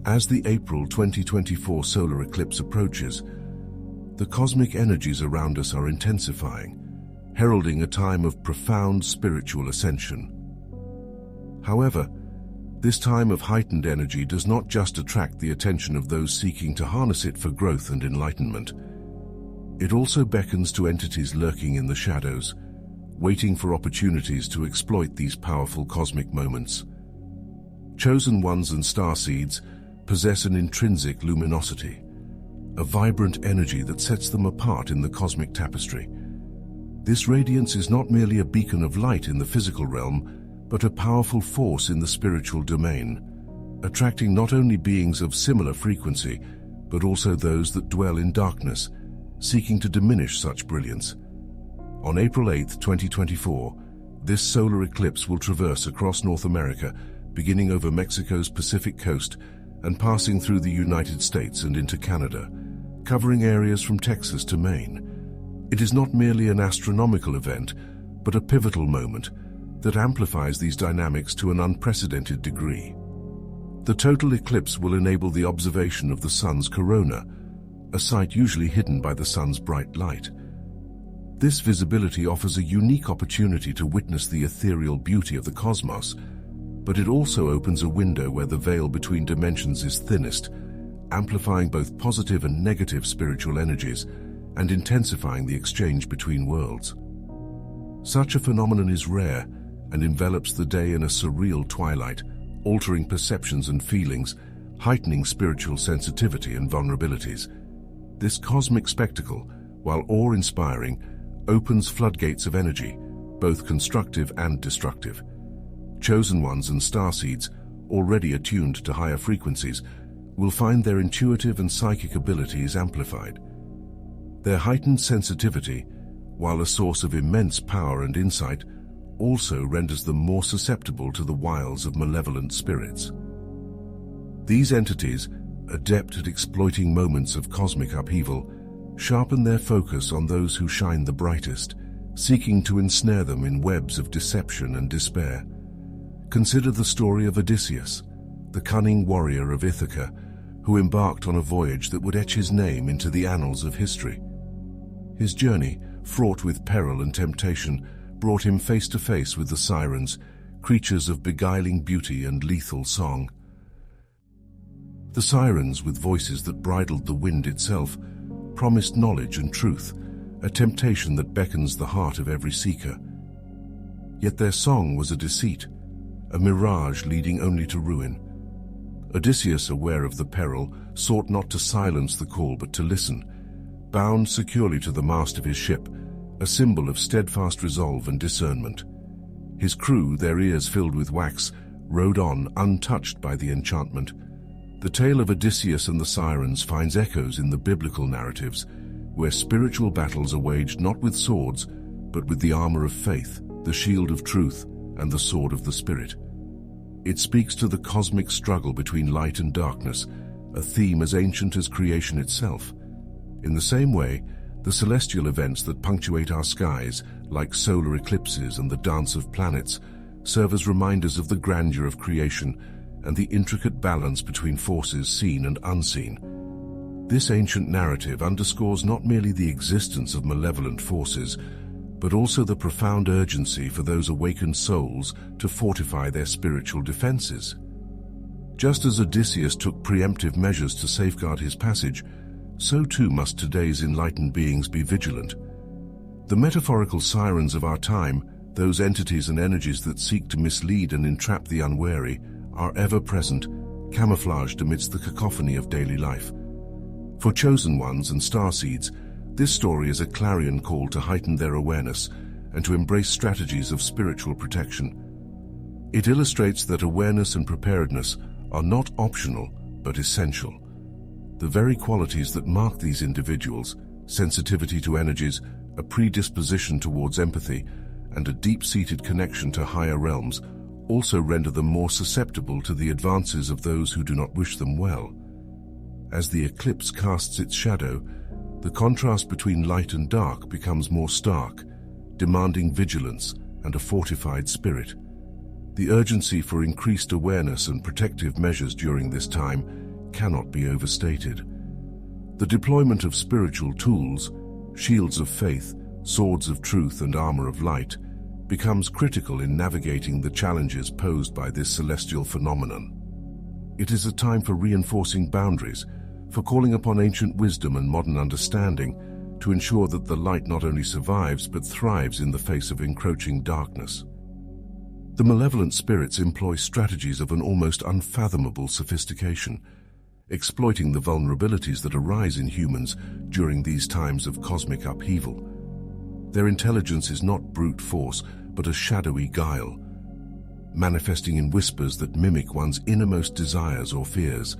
As the April 2024 solar eclipse approaches, the cosmic energies around us are intensifying, heralding a time of profound spiritual ascension. However, this time of heightened energy does not just attract the attention of those seeking to harness it for growth and enlightenment. It also beckons to entities lurking in the shadows, waiting for opportunities to exploit these powerful cosmic moments. Chosen ones and starseeds possess an intrinsic luminosity, a vibrant energy that sets them apart in the cosmic tapestry. This radiance is not merely a beacon of light in the physical realm, but a powerful force in the spiritual domain, attracting not only beings of similar frequency, but also those that dwell in darkness, seeking to diminish such brilliance. On April 8, 2024, this solar eclipse will traverse across North America, beginning over Mexico's Pacific coast and passing through the United States and into Canada, covering areas from Texas to Maine. It is not merely an astronomical event, but a pivotal moment that amplifies these dynamics to an unprecedented degree. The total eclipse will enable the observation of the sun's corona, a sight usually hidden by the sun's bright light. This visibility offers a unique opportunity to witness the ethereal beauty of the cosmos, but it also opens a window where the veil between dimensions is thinnest, amplifying both positive and negative spiritual energies and intensifying the exchange between worlds. Such a phenomenon is rare and envelops the day in a surreal twilight, altering perceptions and feelings, heightening spiritual sensitivity and vulnerabilities. This cosmic spectacle, while awe-inspiring, opens floodgates of energy, both constructive and destructive. Chosen ones and starseeds, already attuned to higher frequencies, will find their intuitive and psychic abilities amplified. Their heightened sensitivity, while a source of immense power and insight, also renders them more susceptible to the wiles of malevolent spirits. These entities, adept at exploiting moments of cosmic upheaval, sharpen their focus on those who shine the brightest, seeking to ensnare them in webs of deception and despair. Consider the story of Odysseus, the cunning warrior of Ithaca, who embarked on a voyage that would etch his name into the annals of history. His journey, fraught with peril and temptation, brought him face to face with the sirens, creatures of beguiling beauty and lethal song. The sirens, with voices that bridled the wind itself, promised knowledge and truth, a temptation that beckons the heart of every seeker. Yet their song was a deceit, a mirage leading only to ruin. Odysseus, aware of the peril, sought not to silence the call but to listen, bound securely to the mast of his ship, a symbol of steadfast resolve and discernment. His crew, their ears filled with wax, rode on untouched by the enchantment. The tale of Odysseus and the sirens finds echoes in the biblical narratives, where spiritual battles are waged not with swords, but with the armor of faith, the shield of truth, and the sword of the Spirit. It speaks to the cosmic struggle between light and darkness, a theme as ancient as creation itself. In the same way, the celestial events that punctuate our skies, like solar eclipses and the dance of planets, serve as reminders of the grandeur of creation and the intricate balance between forces seen and unseen. This ancient narrative underscores not merely the existence of malevolent forces, but also the profound urgency for those awakened souls to fortify their spiritual defenses. Just as Odysseus took preemptive measures to safeguard his passage, so too must today's enlightened beings be vigilant. The metaphorical sirens of our time, those entities and energies that seek to mislead and entrap the unwary, are ever present, camouflaged amidst the cacophony of daily life. For chosen ones and starseeds, this story is a clarion call to heighten their awareness and to embrace strategies of spiritual protection. It illustrates that awareness and preparedness are not optional, but essential. The very qualities that mark these individuals, sensitivity to energies, a predisposition towards empathy, and a deep-seated connection to higher realms, also render them more susceptible to the advances of those who do not wish them well. As the eclipse casts its shadow, the contrast between light and dark becomes more stark, demanding vigilance and a fortified spirit. The urgency for increased awareness and protective measures during this time cannot be overstated. The deployment of spiritual tools, shields of faith, swords of truth and armor of light, becomes critical in navigating the challenges posed by this celestial phenomenon. It is a time for reinforcing boundaries, for calling upon ancient wisdom and modern understanding to ensure that the light not only survives but thrives in the face of encroaching darkness. The malevolent spirits employ strategies of an almost unfathomable sophistication, exploiting the vulnerabilities that arise in humans during these times of cosmic upheaval. Their intelligence is not brute force, but a shadowy guile, manifesting in whispers that mimic one's innermost desires or fears.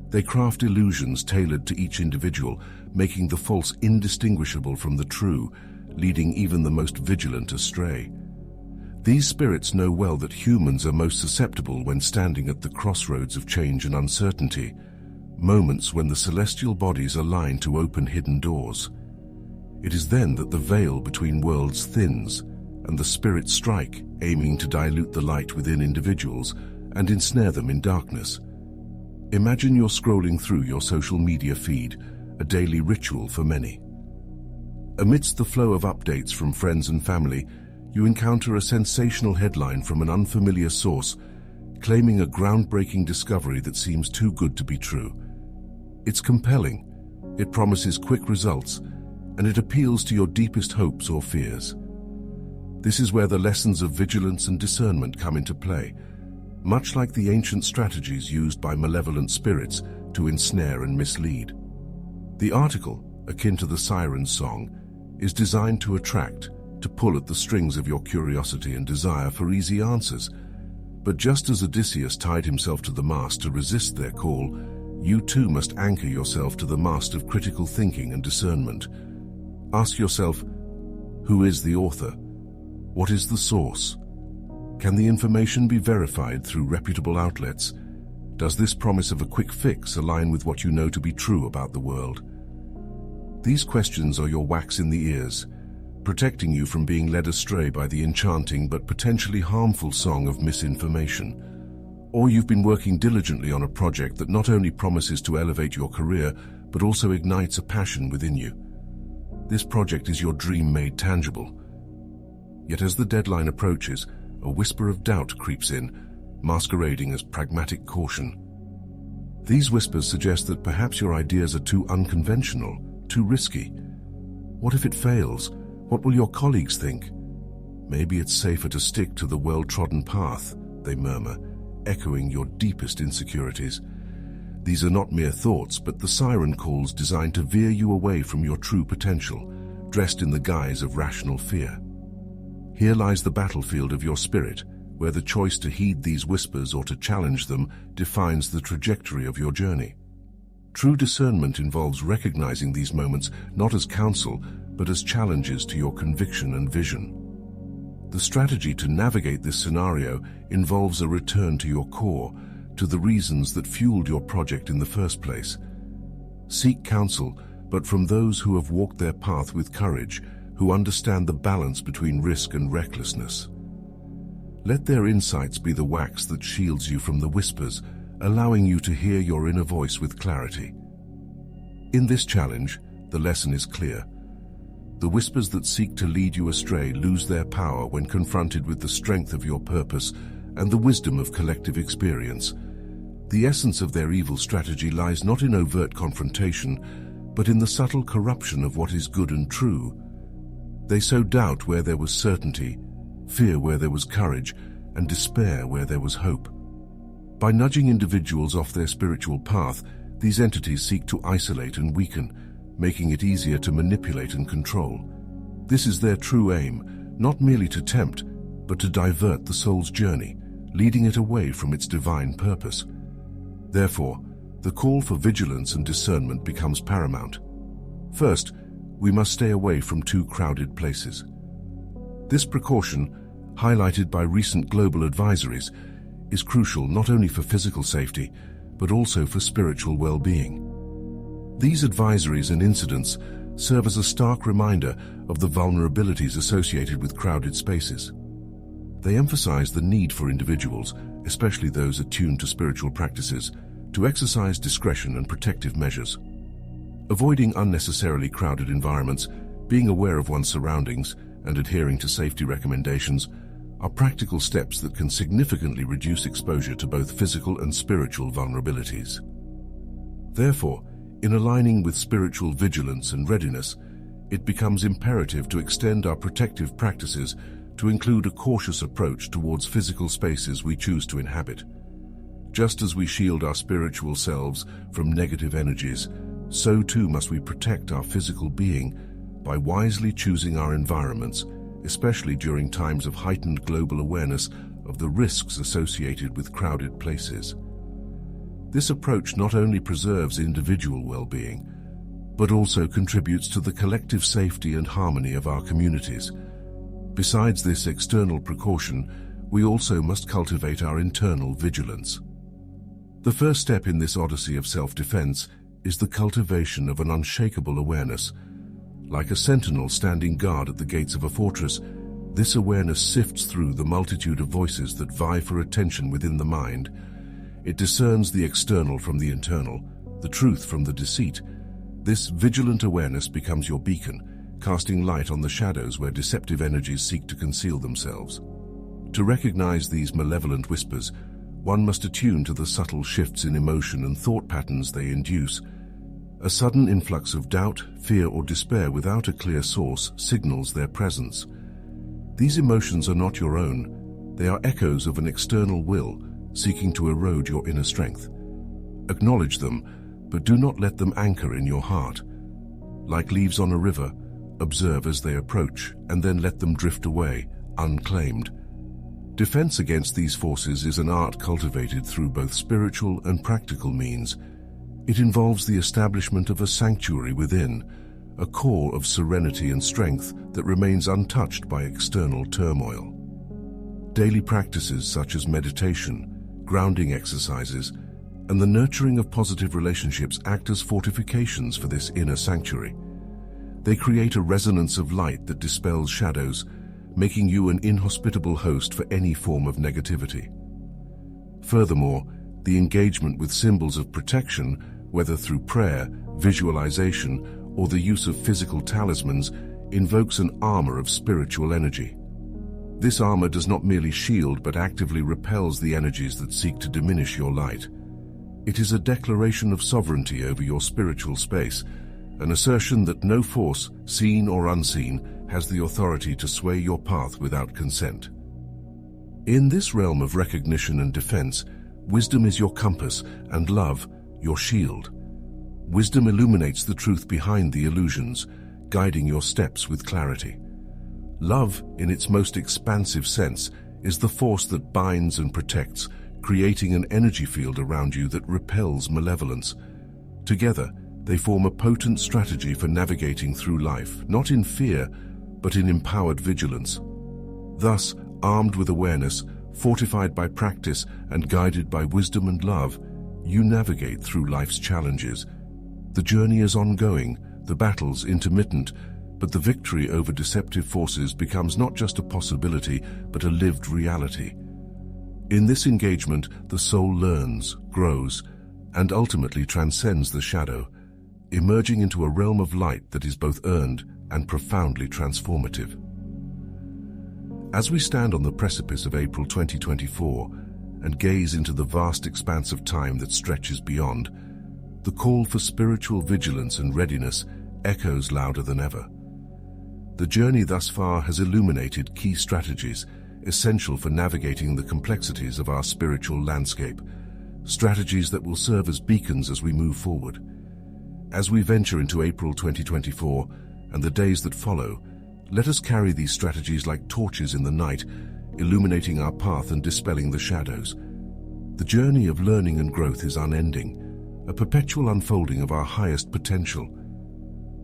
They craft illusions tailored to each individual, making the false indistinguishable from the true, leading even the most vigilant astray. These spirits know well that humans are most susceptible when standing at the crossroads of change and uncertainty, moments when the celestial bodies align to open hidden doors. It is then that the veil between worlds thins, and the spirits strike, aiming to dilute the light within individuals and ensnare them in darkness. Imagine you're scrolling through your social media feed, a daily ritual for many. Amidst the flow of updates from friends and family, you encounter a sensational headline from an unfamiliar source, claiming a groundbreaking discovery that seems too good to be true. It's compelling, it promises quick results, and it appeals to your deepest hopes or fears. This is where the lessons of vigilance and discernment come into play, much like the ancient strategies used by malevolent spirits to ensnare and mislead. The article, akin to the siren song, is designed to attract, to pull at the strings of your curiosity and desire for easy answers. But just as Odysseus tied himself to the mast to resist their call, you too must anchor yourself to the mast of critical thinking and discernment. Ask yourself, who is the author? What is the source? Can the information be verified through reputable outlets? Does this promise of a quick fix align with what you know to be true about the world? These questions are your wax in the ears, protecting you from being led astray by the enchanting but potentially harmful song of misinformation. Or you've been working diligently on a project that not only promises to elevate your career, but also ignites a passion within you. This project is your dream made tangible. Yet as the deadline approaches, a whisper of doubt creeps in, masquerading as pragmatic caution. These whispers suggest that perhaps your ideas are too unconventional, too risky. What if it fails? What will your colleagues think? Maybe it's safer to stick to the well-trodden path, they murmur, echoing your deepest insecurities. These are not mere thoughts, but the siren calls designed to veer you away from your true potential, dressed in the guise of rational fear. Here lies the battlefield of your spirit, where the choice to heed these whispers or to challenge them defines the trajectory of your journey. True discernment involves recognizing these moments not as counsel, but as challenges to your conviction and vision. The strategy to navigate this scenario involves a return to your core, to the reasons that fueled your project in the first place. Seek counsel, but from those who have walked their path with courage, who understand the balance between risk and recklessness. Let their insights be the wax that shields you from the whispers, allowing you to hear your inner voice with clarity. In this challenge, the lesson is clear. The whispers that seek to lead you astray lose their power when confronted with the strength of your purpose and the wisdom of collective experience. The essence of their evil strategy lies not in overt confrontation, but in the subtle corruption of what is good and true. They sow doubt where there was certainty, fear where there was courage, and despair where there was hope. By nudging individuals off their spiritual path, these entities seek to isolate and weaken, making it easier to manipulate and control. This is their true aim, not merely to tempt, but to divert the soul's journey, leading it away from its divine purpose. Therefore, the call for vigilance and discernment becomes paramount. First, we must stay away from too crowded places. This precaution, highlighted by recent global advisories, is crucial not only for physical safety, but also for spiritual well-being. These advisories and incidents serve as a stark reminder of the vulnerabilities associated with crowded spaces. They emphasize the need for individuals, especially those attuned to spiritual practices, to exercise discretion and protective measures. Avoiding unnecessarily crowded environments, being aware of one's surroundings, and adhering to safety recommendations are practical steps that can significantly reduce exposure to both physical and spiritual vulnerabilities. Therefore, in aligning with spiritual vigilance and readiness, it becomes imperative to extend our protective practices to include a cautious approach towards physical spaces we choose to inhabit. Just as we shield our spiritual selves from negative energies, so too must we protect our physical being by wisely choosing our environments, especially during times of heightened global awareness of the risks associated with crowded places. This approach not only preserves individual well-being, but also contributes to the collective safety and harmony of our communities. Besides this external precaution, we also must cultivate our internal vigilance. The first step in this odyssey of self-defense is the cultivation of an unshakable awareness. Like a sentinel standing guard at the gates of a fortress, this awareness sifts through the multitude of voices that vie for attention within the mind. It discerns the external from the internal, the truth from the deceit. This vigilant awareness becomes your beacon, casting light on the shadows where deceptive energies seek to conceal themselves. To recognize these malevolent whispers, one must attune to the subtle shifts in emotion and thought patterns they induce. A sudden influx of doubt, fear, or despair without a clear source signals their presence. These emotions are not your own. They are echoes of an external will seeking to erode your inner strength. Acknowledge them, but do not let them anchor in your heart. Like leaves on a river, observe as they approach, and then let them drift away, unclaimed. Defense against these forces is an art cultivated through both spiritual and practical means. It involves the establishment of a sanctuary within, a core of serenity and strength that remains untouched by external turmoil. Daily practices such as meditation, grounding exercises, and the nurturing of positive relationships act as fortifications for this inner sanctuary. They create a resonance of light that dispels shadows, making you an inhospitable host for any form of negativity. Furthermore, the engagement with symbols of protection, whether through prayer, visualization, or the use of physical talismans, invokes an armor of spiritual energy. This armor does not merely shield but actively repels the energies that seek to diminish your light. It is a declaration of sovereignty over your spiritual space, an assertion that no force, seen or unseen, has the authority to sway your path without consent. In this realm of recognition and defense, wisdom is your compass and love your shield. Wisdom illuminates the truth behind the illusions, guiding your steps with clarity. Love, in its most expansive sense, is the force that binds and protects, creating an energy field around you that repels malevolence. Together, they form a potent strategy for navigating through life, not in fear, but in empowered vigilance. Thus, armed with awareness, fortified by practice, and guided by wisdom and love, you navigate through life's challenges. The journey is ongoing, the battles intermittent, but the victory over deceptive forces becomes not just a possibility, but a lived reality. In this engagement, the soul learns, grows, and ultimately transcends the shadow, emerging into a realm of light that is both earned and profoundly transformative. As we stand on the precipice of April 2024 and gaze into the vast expanse of time that stretches beyond, the call for spiritual vigilance and readiness echoes louder than ever. The journey thus far has illuminated key strategies essential for navigating the complexities of our spiritual landscape, strategies that will serve as beacons as we move forward. As we venture into April 2024 and the days that follow, let us carry these strategies like torches in the night, illuminating our path and dispelling the shadows. The journey of learning and growth is unending, a perpetual unfolding of our highest potential.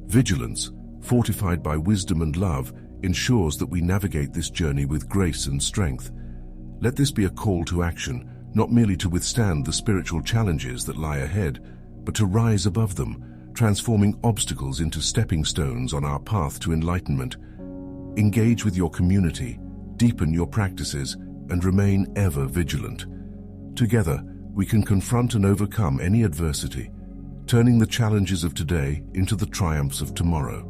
Vigilance, fortified by wisdom and love, ensures that we navigate this journey with grace and strength. Let this be a call to action, not merely to withstand the spiritual challenges that lie ahead, but to rise above them, transforming obstacles into stepping stones on our path to enlightenment. Engage with your community, deepen your practices, and remain ever vigilant. Together, we can confront and overcome any adversity, turning the challenges of today into the triumphs of tomorrow.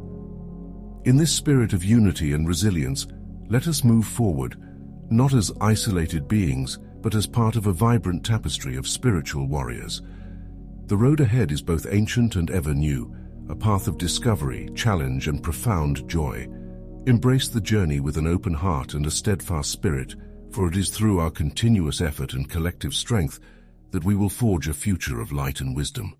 In this spirit of unity and resilience, let us move forward, not as isolated beings, but as part of a vibrant tapestry of spiritual warriors. The road ahead is both ancient and ever new, a path of discovery, challenge, and profound joy. Embrace the journey with an open heart and a steadfast spirit, for it is through our continuous effort and collective strength that we will forge a future of light and wisdom.